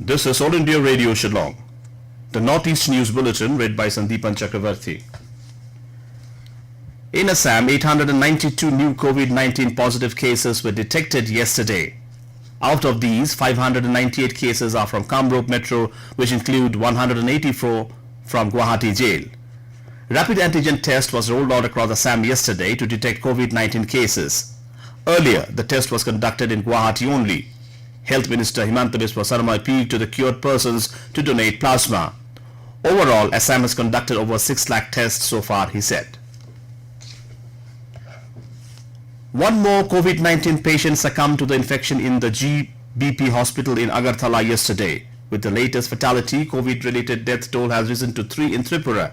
This is All India Radio Shillong. The Northeast News Bulletin read by Sandeepan Chakravarti. In Assam, 892 new COVID-19 positive cases were detected yesterday. Out of these, 598 cases are from Kamrup Metro, which include 184 from Guwahati Jail. Rapid antigen test was rolled out across Assam yesterday to detect COVID-19 cases. Earlier, the test was conducted in Guwahati only. Health Minister Himanta Biswa Sarma appealed to the cured persons to donate plasma. Overall, Assam has conducted over 6 lakh tests so far, he said. One more COVID-19 patient succumbed to the infection in the GBP hospital in Agartala yesterday. With the latest fatality, COVID-related death toll has risen to 3 in Tripura.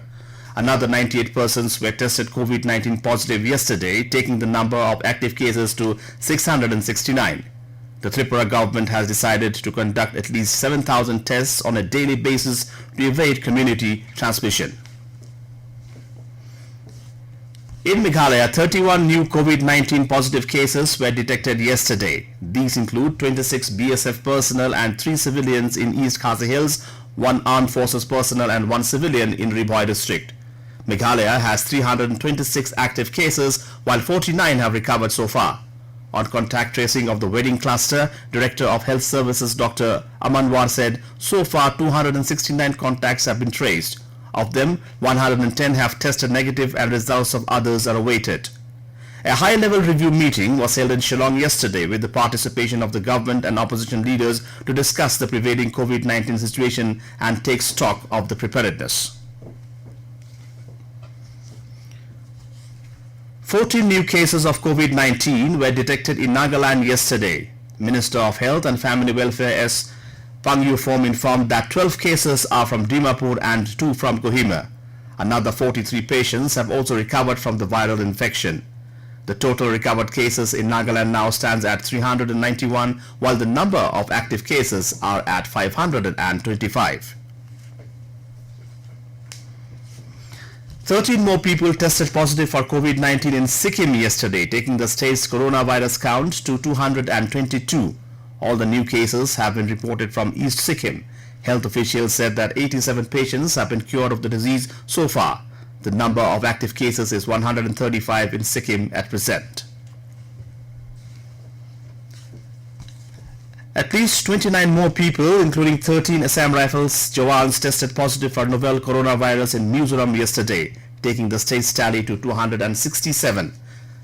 Another 98 persons were tested COVID-19 positive yesterday, taking the number of active cases to 669. The Tripura government has decided to conduct at least 7,000 tests on a daily basis to evade community transmission. In Meghalaya, 31 new COVID-19 positive cases were detected yesterday. These include 26 BSF personnel and 3 civilians in East Khasi Hills, 1 armed forces personnel and 1 civilian in Ri-Bhoi district. Meghalaya has 326 active cases, while 49 have recovered so far. On contact tracing of the wedding cluster, Director of Health Services Dr. Amanwar said so far 269 contacts have been traced. Of them, 110 have tested negative and results of others are awaited. A high-level review meeting was held in Shillong yesterday with the participation of the government and opposition leaders to discuss the prevailing COVID-19 situation and take stock of the preparedness. 14 new cases of COVID-19 were detected in Nagaland yesterday. Minister of Health and Family Welfare S. Pangyuform informed that 12 cases are from Dimapur and 2 from Kohima. Another 43 patients have also recovered from the viral infection. The total recovered cases in Nagaland now stands at 391, while the number of active cases are at 525. 13 more people tested positive for COVID-19 in Sikkim yesterday, taking the state's coronavirus count to 222. All the new cases have been reported from East Sikkim. Health officials said that 87 patients have been cured of the disease so far. The number of active cases is 135 in Sikkim at present. At least 29 more people, including 13 Assam Rifles jawans, tested positive for novel coronavirus in Mizoram yesterday, taking the state's tally to 267.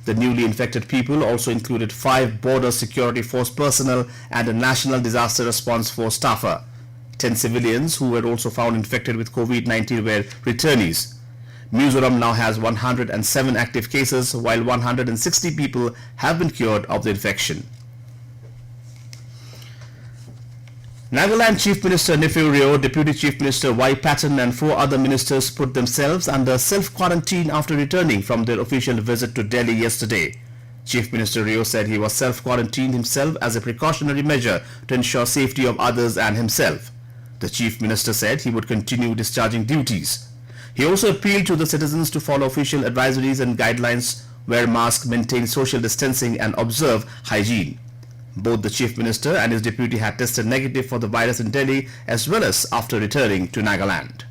The newly infected people also included 5 Border Security Force personnel and a National Disaster Response Force staffer. 10 civilians who were also found infected with COVID-19 were returnees. Mizoram now has 107 active cases, while 160 people have been cured of the infection. Nagaland Chief Minister Ri-Bhoi, Deputy Chief Minister Y. Patton and 4 other ministers put themselves under self-quarantine after returning from their official visit to Delhi yesterday. Chief Minister Rio said he was self-quarantined himself as a precautionary measure to ensure safety of others and himself. The Chief Minister said he would continue discharging duties. He also appealed to the citizens to follow official advisories and guidelines, wear masks, maintain social distancing and observe hygiene. Both the Chief Minister and his deputy had tested negative for the virus in Delhi as well as after returning to Nagaland.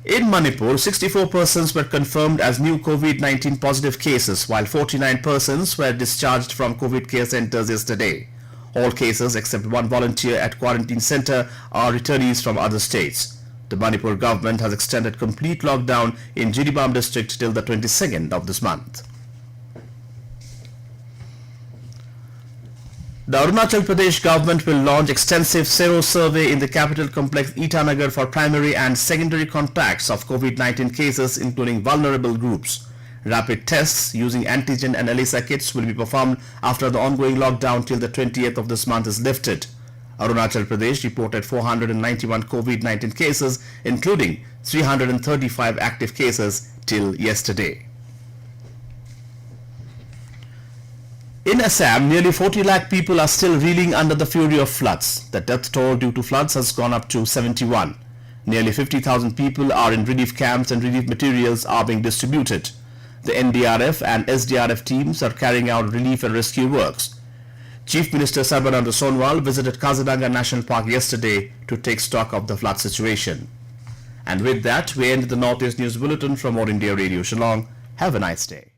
In Manipur, 64 persons were confirmed as new COVID-19 positive cases, while 49 persons were discharged from COVID care centers yesterday. All cases except 1 volunteer at quarantine center are returnees from other states. The Manipur government has extended complete lockdown in Jiribam district till the 22nd of this month. The Arunachal Pradesh government will launch extensive sero survey in the capital complex Itanagar for primary and secondary contacts of COVID-19 cases, including vulnerable groups. Rapid tests using antigen and ELISA kits will be performed after the ongoing lockdown till the 20th of this month is lifted. Arunachal Pradesh reported 491 COVID-19 cases, including 335 active cases till yesterday. In Assam, nearly 40 lakh people are still reeling under the fury of floods. The death toll due to floods has gone up to 71. Nearly 50,000 people are in relief camps and relief materials are being distributed. The NDRF and SDRF teams are carrying out relief and rescue works. Chief Minister Sarbananda Sonowal visited Kaziranga National Park yesterday to take stock of the flood situation. And with that, we end the Northeast News Bulletin from All India Radio Shillong. Have a nice day.